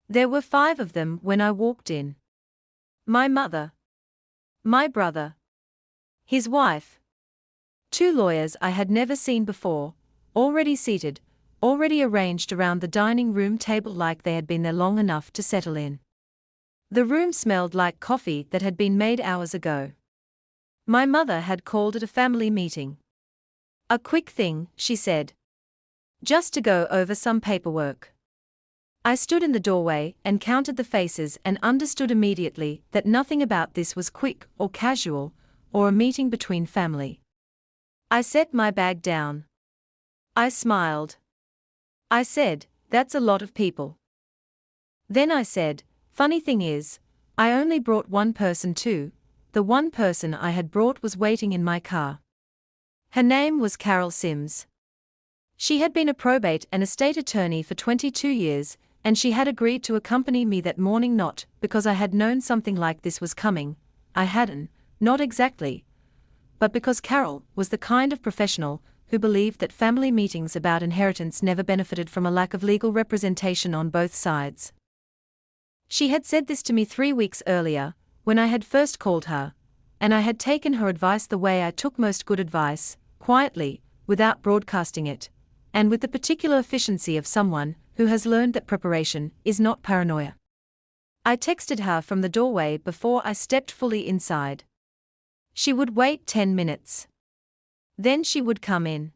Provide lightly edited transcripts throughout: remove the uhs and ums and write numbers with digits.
There were 5 of them when I walked in. My mother, my brother, his wife, 2 lawyers I had never seen before, already seated, already arranged around the dining room table like they had been there long enough to settle in. The room smelled like coffee that had been made hours ago. My mother had called it a family meeting. A quick thing, she said. Just to go over some paperwork. I stood in the doorway and counted the faces and understood immediately that nothing about this was quick or casual, or a meeting between family. I set my bag down. I smiled. I said, "That's a lot of people." Then I said, "Funny thing is, I only brought one person too. The one person I had brought was waiting in my car. Her name was Carol Sims. She had been a probate and estate attorney for 22 years, and she had agreed to accompany me that morning not because I had known something like this was coming, I hadn't, not exactly, but because Carol was the kind of professional who believed that family meetings about inheritance never benefited from a lack of legal representation on both sides. She had said this to me 3 weeks earlier, when I had first called her, and I had taken her advice the way I took most good advice, quietly, without broadcasting it, and with the particular efficiency of someone who has learned that preparation is not paranoia. I texted her from the doorway before I stepped fully inside. She would wait 10 minutes. Then she would come in.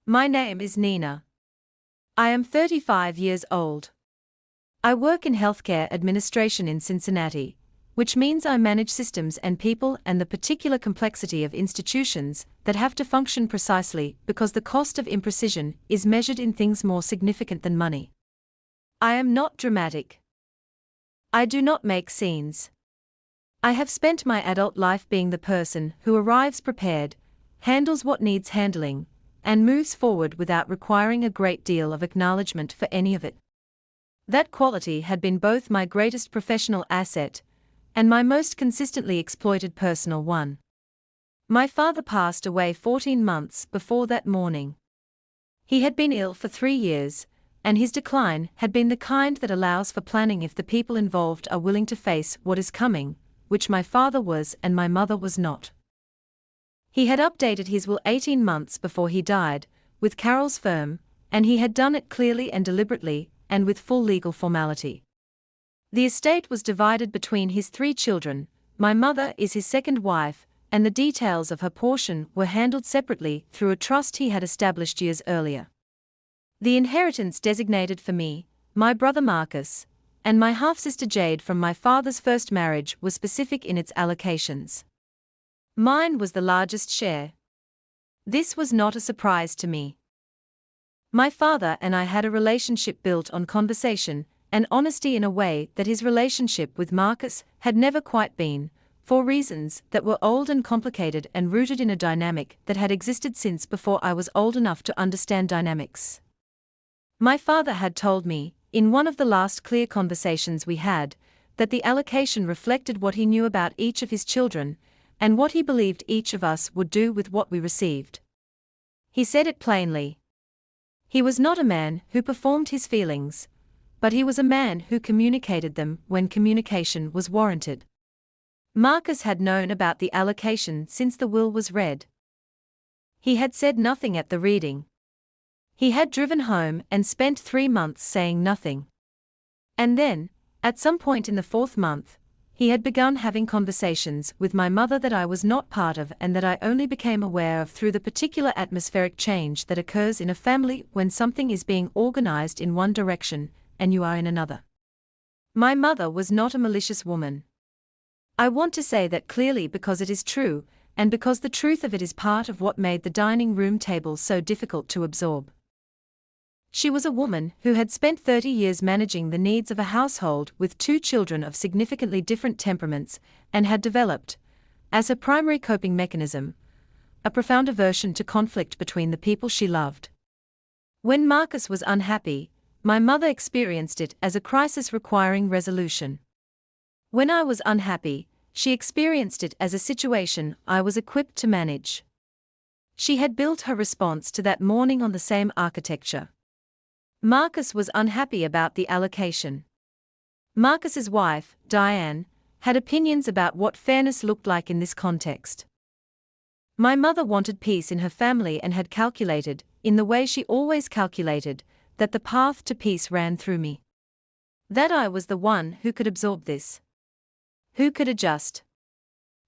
My name is Nina. I am 35 years old. I work in healthcare administration in Cincinnati, which means I manage systems and people and the particular complexity of institutions that have to function precisely because the cost of imprecision is measured in things more significant than money. I am not dramatic. I do not make scenes. I have spent my adult life being the person who arrives prepared, handles what needs handling, and moves forward without requiring a great deal of acknowledgement for any of it. That quality had been both my greatest professional asset and my most consistently exploited personal one. My father passed away 14 months before that morning. He had been ill for 3 years, and his decline had been the kind that allows for planning if the people involved are willing to face what is coming, which my father was and my mother was not. He had updated his will 18 months before he died, with Carol's firm, and he had done it clearly and deliberately, and with full legal formality. The estate was divided between his 3 children, my mother is his second wife, and the details of her portion were handled separately through a trust he had established years earlier. The inheritance designated for me, my brother Marcus, and my half-sister Jade from my father's first marriage was specific in its allocations. Mine was the largest share. This was not a surprise to me. My father and I had a relationship built on conversation and honesty in a way that his relationship with Marcus had never quite been, for reasons that were old and complicated and rooted in a dynamic that had existed since before I was old enough to understand dynamics. My father had told me, in one of the last clear conversations we had, that the allocation reflected what he knew about each of his children, and what he believed each of us would do with what we received. He said it plainly. He was not a man who performed his feelings, but he was a man who communicated them when communication was warranted. Marcus had known about the allocation since the will was read. He had said nothing at the reading. He had driven home and spent 3 months saying nothing. And then, at some point in the 4th month, he had begun having conversations with my mother that I was not part of and that I only became aware of through the particular atmospheric change that occurs in a family when something is being organized in one direction and you are in another. My mother was not a malicious woman. I want to say that clearly because it is true, and because the truth of it is part of what made the dining room table so difficult to absorb. She was a woman who had spent 30 years managing the needs of a household with 2 children of significantly different temperaments, and had developed, as her primary coping mechanism, a profound aversion to conflict between the people she loved. When Marcus was unhappy, my mother experienced it as a crisis requiring resolution. When I was unhappy, she experienced it as a situation I was equipped to manage. She had built her response to that morning on the same architecture. Marcus was unhappy about the allocation. Marcus's wife, Diane, had opinions about what fairness looked like in this context. My mother wanted peace in her family and had calculated, in the way she always calculated, that the path to peace ran through me. That I was the one who could absorb this. Who could adjust?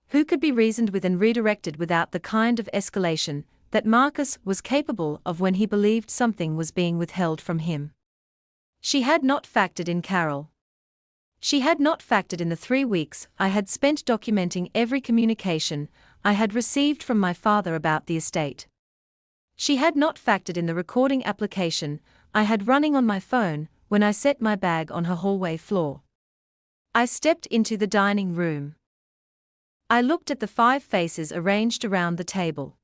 Who could be reasoned with and redirected without the kind of escalation that Marcus was capable of when he believed something was being withheld from him? She had not factored in Carol. She had not factored in the 3 weeks I had spent documenting every communication I had received from my father about the estate. She had not factored in the recording application I had running on my phone when I set my bag on her hallway floor. I stepped into the dining room. I looked at the 5 faces arranged around the table.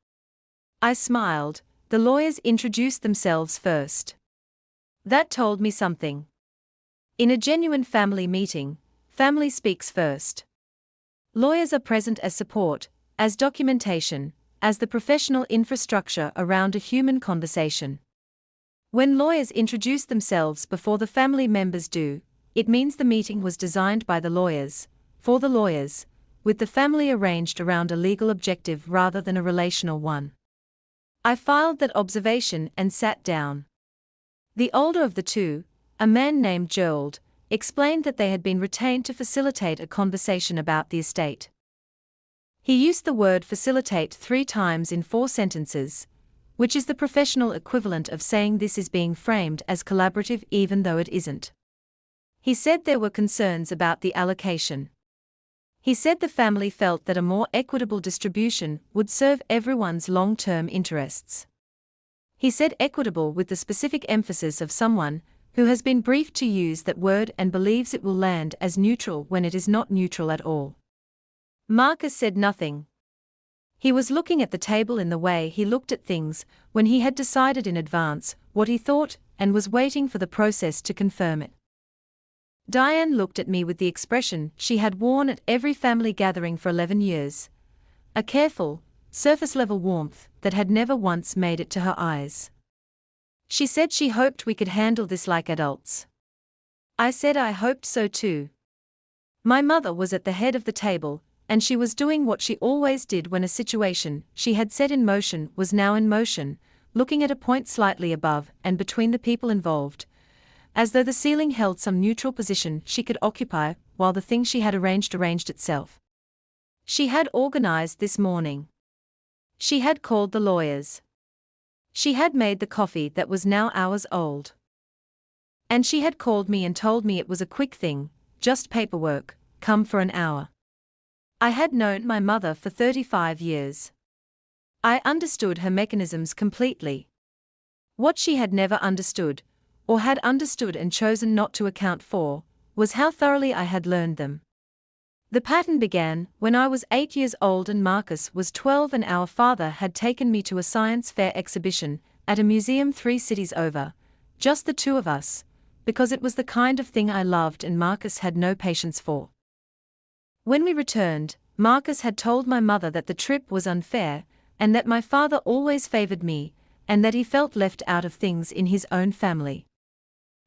I smiled. The lawyers introduced themselves first. That told me something. In a genuine family meeting, family speaks first. Lawyers are present as support, as documentation, as the professional infrastructure around a human conversation. When lawyers introduce themselves before the family members do, it means the meeting was designed by the lawyers, for the lawyers, with the family arranged around a legal objective rather than a relational one. I filed that observation and sat down. The older of the two, a man named Gerald, explained that they had been retained to facilitate a conversation about the estate. He used the word facilitate 3 times in 4 sentences, which is the professional equivalent of saying this is being framed as collaborative even though it isn't. He said there were concerns about the allocation. He said the family felt that a more equitable distribution would serve everyone's long-term interests. He said equitable with the specific emphasis of someone who has been briefed to use that word and believes it will land as neutral when it is not neutral at all. Marcus said nothing. He was looking at the table in the way he looked at things when he had decided in advance what he thought and was waiting for the process to confirm it. Diane looked at me with the expression she had worn at every family gathering for 11 years. A careful, surface-level warmth that had never once made it to her eyes. She said she hoped we could handle this like adults. I said I hoped so too. My mother was at the head of the table, and she was doing what she always did when a situation she had set in motion was now in motion, looking at a point slightly above and between the people involved, as though the ceiling held some neutral position she could occupy while the thing she had arranged itself. She had organized this morning. She had called the lawyers. She had made the coffee that was now hours old. And she had called me and told me it was a quick thing, just paperwork, come for an hour. I had known my mother for 35 years. I understood her mechanisms completely. What she had never understood, or had understood and chosen not to account for, was how thoroughly I had learned them. The pattern began when I was 8 years old and Marcus was 12 and our father had taken me to a science fair exhibition at a museum 3 cities over, just the 2 of us, because it was the kind of thing I loved and Marcus had no patience for. When we returned, Marcus had told my mother that the trip was unfair, and that my father always favored me, and that he felt left out of things in his own family.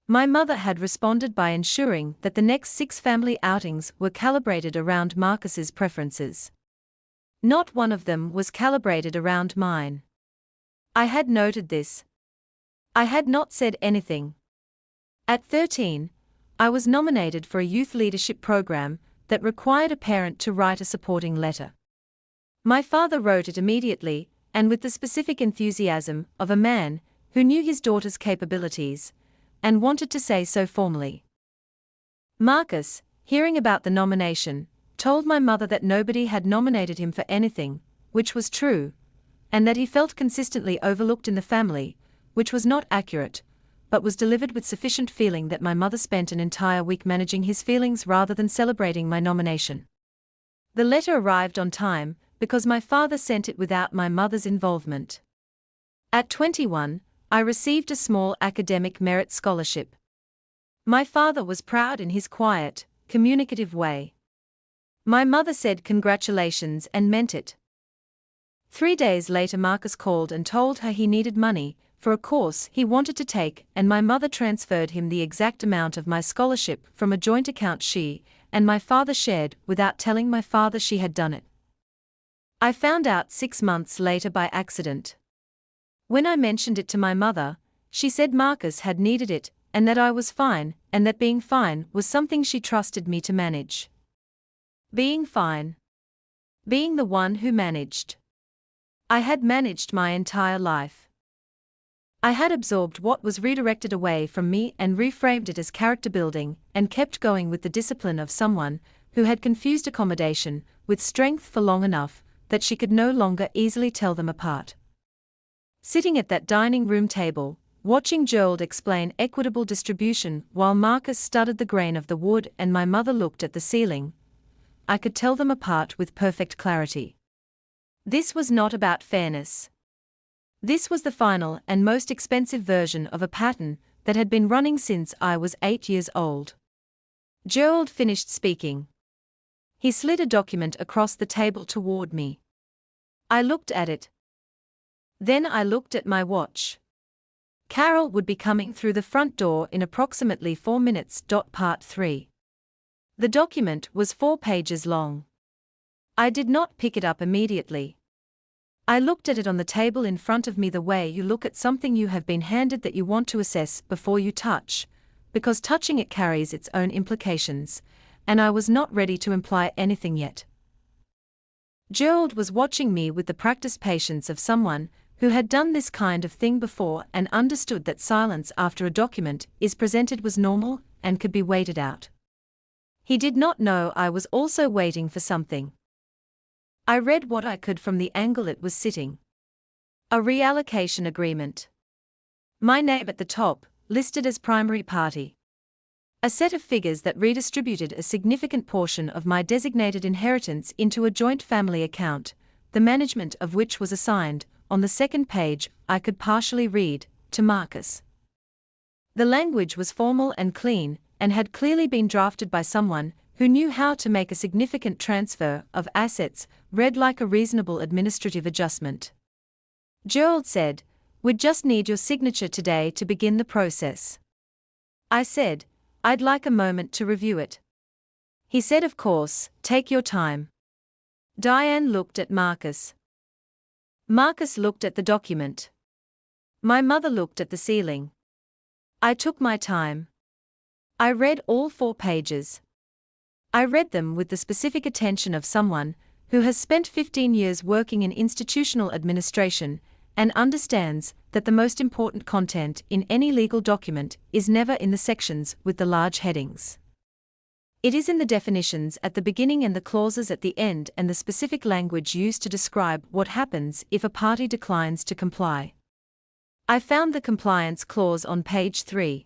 My mother had responded by ensuring that the next 6 family outings were calibrated around Marcus's preferences. Not one of them was calibrated around mine. I had noted this. I had not said anything. At 13, I was nominated for a youth leadership program that required a parent to write a supporting letter. My father wrote it immediately, and with the specific enthusiasm of a man who knew his daughter's capabilities, and wanted to say so formally. Marcus, hearing about the nomination, told my mother that nobody had nominated him for anything, which was true, and that he felt consistently overlooked in the family, which was not accurate, but was delivered with sufficient feeling that my mother spent an entire week managing his feelings rather than celebrating my nomination. The letter arrived on time, because my father sent it without my mother's involvement. At 21, I received a small academic merit scholarship. My father was proud in his quiet, communicative way. My mother said congratulations and meant it. 3 days later Marcus called and told her he needed money for a course he wanted to take, and my mother transferred him the exact amount of my scholarship from a joint account she and my father shared without telling my father she had done it. I found out 6 months later by accident. When I mentioned it to my mother, she said Marcus had needed it, and that I was fine, and that being fine was something she trusted me to manage. Being fine. Being the one who managed. I had managed my entire life. I had absorbed what was redirected away from me and reframed it as character building, and kept going with the discipline of someone who had confused accommodation with strength for long enough that she could no longer easily tell them apart. Sitting at that dining room table, watching Gerald explain equitable distribution while Marcus studied the grain of the wood and my mother looked at the ceiling, I could tell them apart with perfect clarity. This was not about fairness. This was the final and most expensive version of a pattern that had been running since I was 8 years old. Gerald finished speaking. He slid a document across the table toward me. I looked at it. Then I looked at my watch. Carol would be coming through the front door in approximately 4 minutes. Part 3. The document was 4 pages long. I did not pick it up immediately. I looked at it on the table in front of me the way you look at something you have been handed that you want to assess before you touch, because touching it carries its own implications, and I was not ready to imply anything yet. Gerald was watching me with the practiced patience of someone who had done this kind of thing before and understood that silence after a document is presented was normal and could be waited out. He did not know I was also waiting for something. I read what I could from the angle it was sitting. A reallocation agreement. My name at the top, listed as primary party. A set of figures that redistributed a significant portion of my designated inheritance into a joint family account, the management of which was assigned, on the second page, I could partially read, to Marcus. The language was formal and clean, and had clearly been drafted by someone who knew how to make a significant transfer of assets, read like a reasonable administrative adjustment. Gerald said, "We'd just need your signature today to begin the process." I said, "I'd like a moment to review it." He said, "Of course, take your time." Diane looked at Marcus. Marcus looked at the document. My mother looked at the ceiling. I took my time. I read all 4 pages. I read them with the specific attention of someone who has spent 15 years working in institutional administration and understands that the most important content in any legal document is never in the sections with the large headings. It is in the definitions at the beginning and the clauses at the end and the specific language used to describe what happens if a party declines to comply. I found the compliance clause on page 3.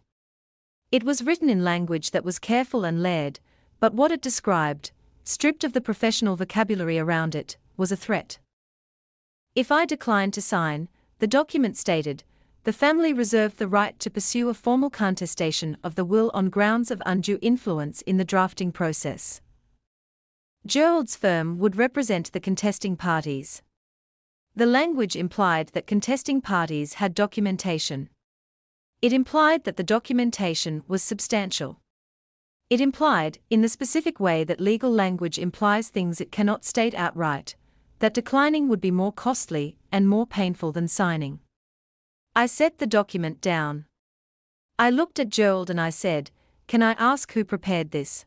It was written in language that was careful and layered, but what it described, stripped of the professional vocabulary around it, was a threat. If I declined to sign, the document stated, the family reserved the right to pursue a formal contestation of the will on grounds of undue influence in the drafting process. Gerald's firm would represent the contesting parties. The language implied that contesting parties had documentation. It implied that the documentation was substantial. It implied, in the specific way that legal language implies things it cannot state outright, that declining would be more costly and more painful than signing. I set the document down. I looked at Gerald and I said, "Can I ask who prepared this?"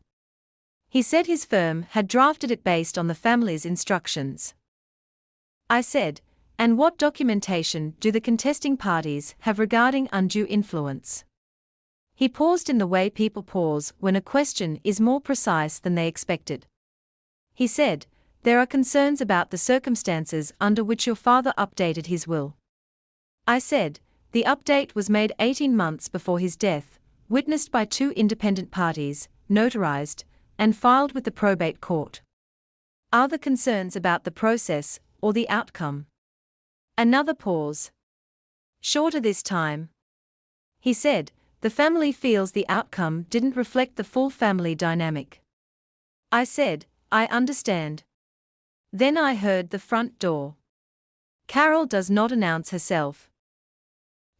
He said his firm had drafted it based on the family's instructions. I said, "And what documentation do the contesting parties have regarding undue influence?" He paused in the way people pause when a question is more precise than they expected. He said, "There are concerns about the circumstances under which your father updated his will." I said, "The update was made 18 months before his death, witnessed by 2 independent parties, notarized, and filed with the probate court. Are the concerns about the process or the outcome?" Another pause. Shorter this time. He said, "The family feels the outcome didn't reflect the full family dynamic." I said, "I understand." Then I heard the front door. Carol does not announce herself.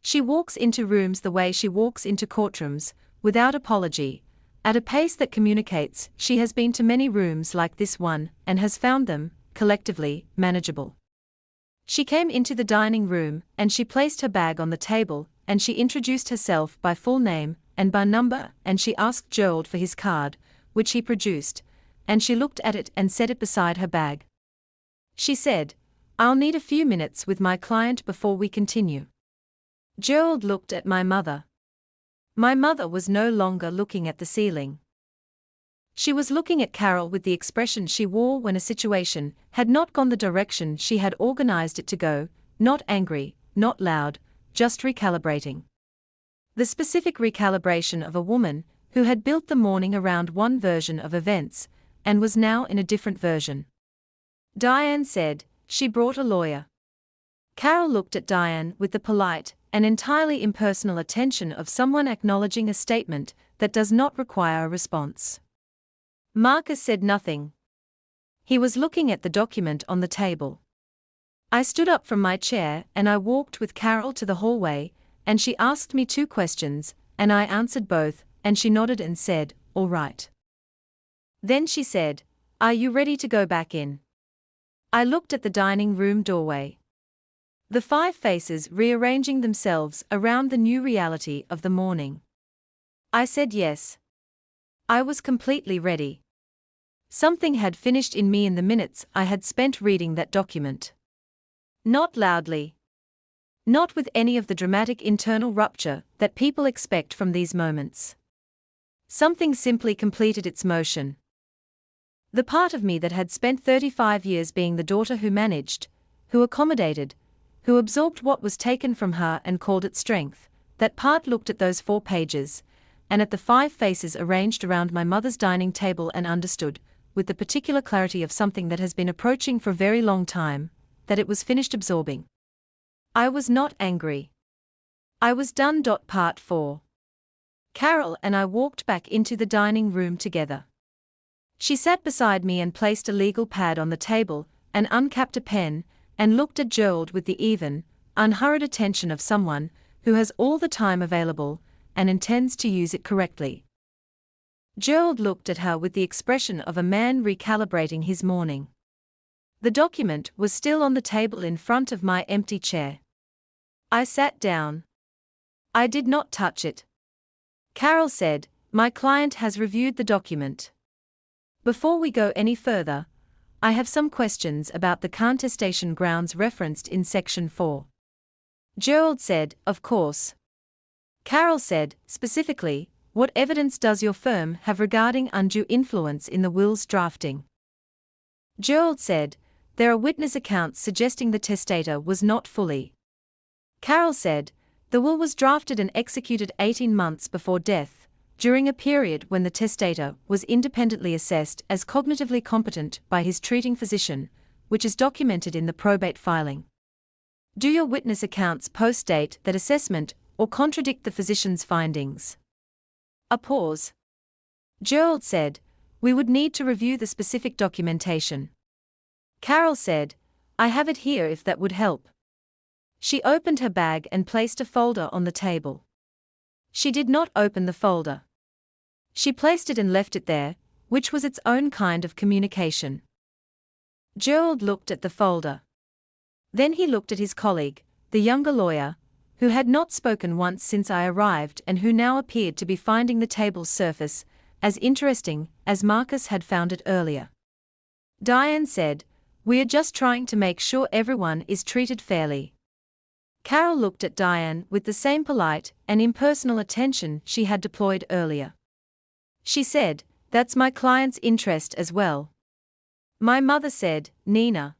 She walks into rooms the way she walks into courtrooms, without apology, at a pace that communicates she has been to many rooms like this one and has found them, collectively, manageable. She came into the dining room and she placed her bag on the table and she introduced herself by full name and by number and she asked Gerald for his card, which he produced, and she looked at it and set it beside her bag. She said, "I'll need a few minutes with my client before we continue." Gerald looked at my mother. My mother was no longer looking at the ceiling. She was looking at Carol with the expression she wore when a situation had not gone the direction she had organized it to go, not angry, not loud, just recalibrating. The specific recalibration of a woman who had built the morning around one version of events and was now in a different version. Diane said, "She brought a lawyer." Carol looked at Diane with the polite and entirely impersonal attention of someone acknowledging a statement that does not require a response. Marcus said nothing. He was looking at the document on the table. I stood up from my chair and I walked with Carol to the hallway, and she asked me 2 questions, and I answered both, and she nodded and said, "All right." Then she said, "Are you ready to go back in?" I looked at the dining room doorway. The 5 faces rearranging themselves around the new reality of the morning. I said yes. I was completely ready. Something had finished in me in the minutes I had spent reading that document. Not loudly. Not with any of the dramatic internal rupture that people expect from these moments. Something simply completed its motion. The part of me that had spent 35 years being the daughter who managed, who accommodated, who absorbed what was taken from her and called it strength, that part looked at those 4 pages, and at the 5 faces arranged around my mother's dining table and understood, with the particular clarity of something that has been approaching for a very long time, that it was finished absorbing. I was not angry. I was done. Part 4. Carol and I walked back into the dining room together. She sat beside me and placed a legal pad on the table, and uncapped a pen, and looked at Gerald with the even, unhurried attention of someone who has all the time available and intends to use it correctly. Gerald looked at her with the expression of a man recalibrating his morning. The document was still on the table in front of my empty chair. I sat down. I did not touch it. Carol said, "My client has reviewed the document. Before we go any further, I have some questions about the contestation grounds referenced in Section 4. Gerald said, "Of course." Carol said, "Specifically, what evidence does your firm have regarding undue influence in the will's drafting?" Gerald said, "There are witness accounts suggesting the testator was not fully." Carol said, "The will was drafted and executed 18 months before death, during a period when the testator was independently assessed as cognitively competent by his treating physician, which is documented in the probate filing. Do your witness accounts postdate that assessment or contradict the physician's findings?" A pause. Gerald said, "We would need to review the specific documentation." Carol said, "I have it here if that would help." She opened her bag and placed a folder on the table. She did not open the folder. She placed it and left it there, which was its own kind of communication. Gerald looked at the folder. Then he looked at his colleague, the younger lawyer, who had not spoken once since I arrived and who now appeared to be finding the table's surface as interesting as Marcus had found it earlier. Diane said, "We are just trying to make sure everyone is treated fairly." Carol looked at Diane with the same polite and impersonal attention she had deployed earlier. She said, "That's my client's interest as well." My mother said, "Nina."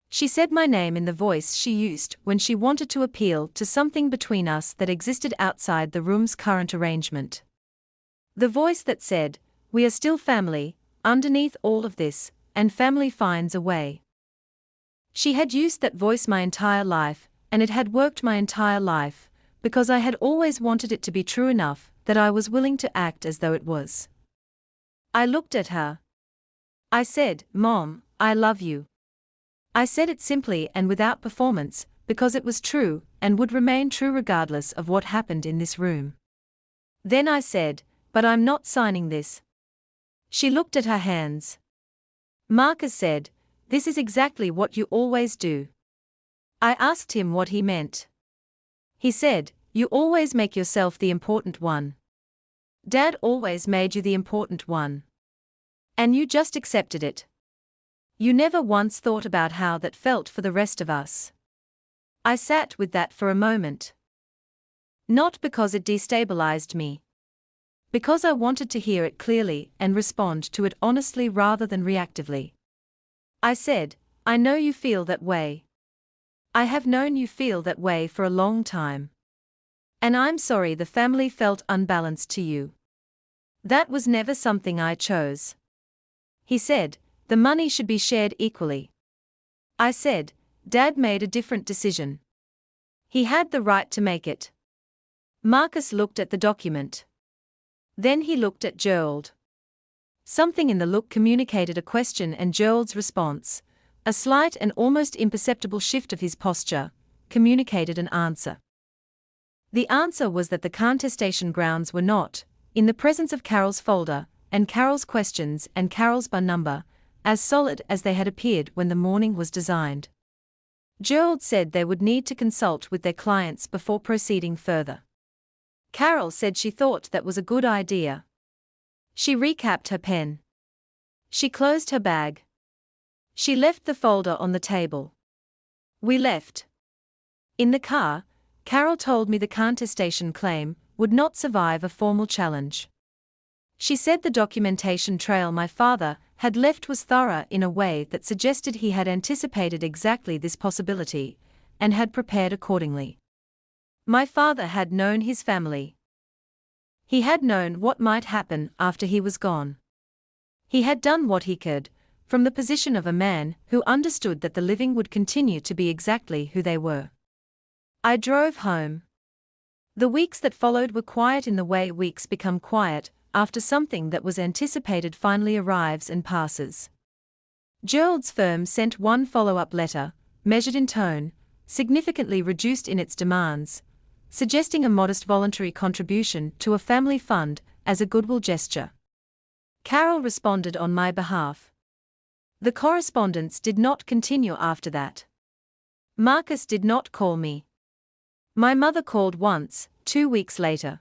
She said my name in the voice she used when she wanted to appeal to something between us that existed outside the room's current arrangement. The voice that said, "We are still family, underneath all of this, and family finds a way." She had used that voice my entire life, and it had worked my entire life, because I had always wanted it to be true enough that I was willing to act as though it was. I looked at her. I said, "Mom, I love you." I said it simply and without performance, because it was true and would remain true regardless of what happened in this room. Then I said, "But I'm not signing this." She looked at her hands. Marcus said, "This is exactly what you always do." I asked him what he meant. He said, "You always make yourself the important one. Dad always made you the important one. And you just accepted it. You never once thought about how that felt for the rest of us." I sat with that for a moment. Not because it destabilized me. Because I wanted to hear it clearly and respond to it honestly rather than reactively. I said, "I know you feel that way. I have known you feel that way for a long time. And I'm sorry the family felt unbalanced to you. That was never something I chose." He said, "The money should be shared equally." I said, "Dad made a different decision. He had the right to make it." Marcus looked at the document. Then he looked at Gerald. Something in the look communicated a question, and Gerald's response, a slight and almost imperceptible shift of his posture, communicated an answer. The answer was that the contestation grounds were not, in the presence of Carol's folder, and Carol's questions and Carol's bar number, as solid as they had appeared when the morning was designed. Gerald said they would need to consult with their clients before proceeding further. Carol said she thought that was a good idea. She recapped her pen. She closed her bag. She left the folder on the table. We left. In the car, Carol told me the contestation claim would not survive a formal challenge. She said the documentation trail my father had left was thorough in a way that suggested he had anticipated exactly this possibility and had prepared accordingly. My father had known his family. He had known what might happen after he was gone. He had done what he could, from the position of a man who understood that the living would continue to be exactly who they were. I drove home. The weeks that followed were quiet in the way weeks become quiet after something that was anticipated finally arrives and passes. Gerald's firm sent one follow-up letter, measured in tone, significantly reduced in its demands, suggesting a modest voluntary contribution to a family fund as a goodwill gesture. Carol responded on my behalf. The correspondence did not continue after that. Marcus did not call me. My mother called once, 2 weeks later.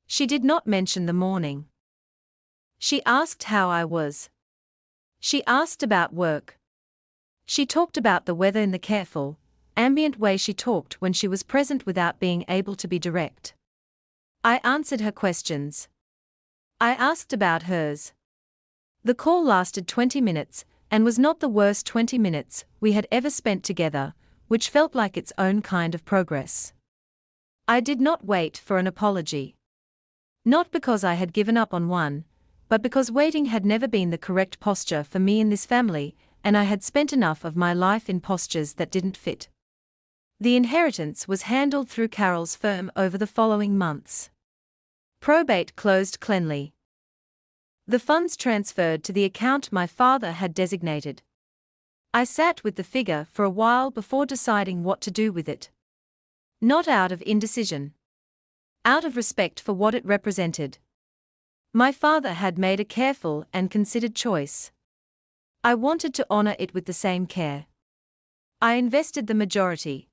She did not mention the morning. She asked how I was. She asked about work. She talked about the weather in the careful, ambient way she talked when she was present without being able to be direct. I answered her questions. I asked about hers. The call lasted 20 minutes, and was not the worst 20 minutes we had ever spent together, which felt like its own kind of progress. I did not wait for an apology. Not because I had given up on one, but because waiting had never been the correct posture for me in this family, and I had spent enough of my life in postures that didn't fit. The inheritance was handled through Carol's firm over the following months. Probate closed cleanly. The funds transferred to the account my father had designated. I sat with the figure for a while before deciding what to do with it. Not out of indecision. Out of respect for what it represented. My father had made a careful and considered choice. I wanted to honor it with the same care. I invested the majority.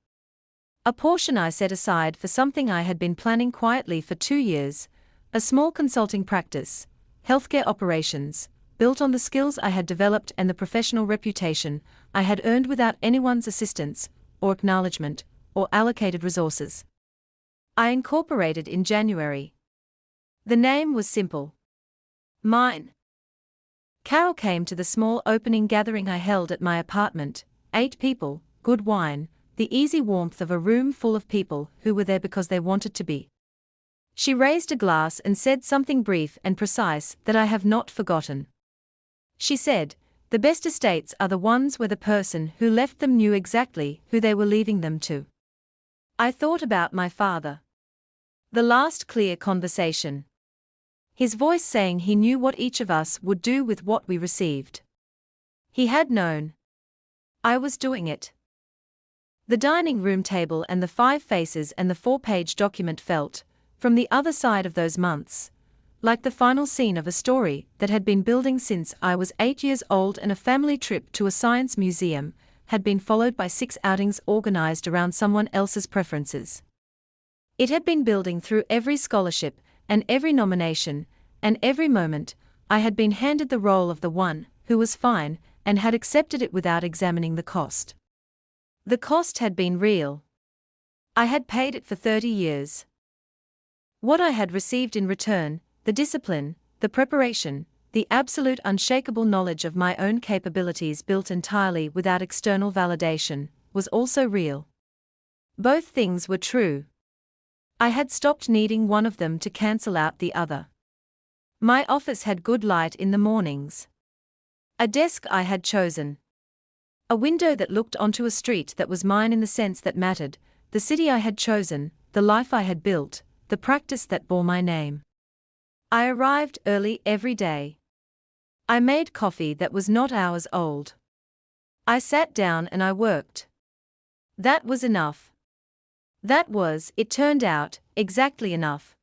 A portion I set aside for something I had been planning quietly for 2 years, a small consulting practice, healthcare operations, built on the skills I had developed and the professional reputation I had earned without anyone's assistance, or acknowledgement, or allocated resources. I incorporated in January. The name was simple. Mine. Carol came to the small opening gathering I held at my apartment, 8 people, good wine, the easy warmth of a room full of people who were there because they wanted to be. She raised a glass and said something brief and precise that I have not forgotten. She said, "The best estates are the ones where the person who left them knew exactly who they were leaving them to." I thought about my father. The last clear conversation. His voice saying he knew what each of us would do with what we received. He had known. I was doing it. The dining room table and the 5 faces and the 4-page document felt, from the other side of those months, like the final scene of a story that had been building since I was 8 years old, and a family trip to a science museum had been followed by 6 outings organized around someone else's preferences. It had been building through every scholarship and every nomination, and every moment I had been handed the role of the one who was fine and had accepted it without examining the cost. The cost had been real. I had paid it for 30 years. What I had received in return, the discipline, the preparation, the absolute unshakable knowledge of my own capabilities built entirely without external validation, was also real. Both things were true. I had stopped needing one of them to cancel out the other. My office had good light in the mornings. A desk I had chosen. A window that looked onto a street that was mine in the sense that mattered, the city I had chosen, the life I had built, the practice that bore my name. I arrived early every day. I made coffee that was not hours old. I sat down and I worked. That was enough. That was, it turned out, exactly enough.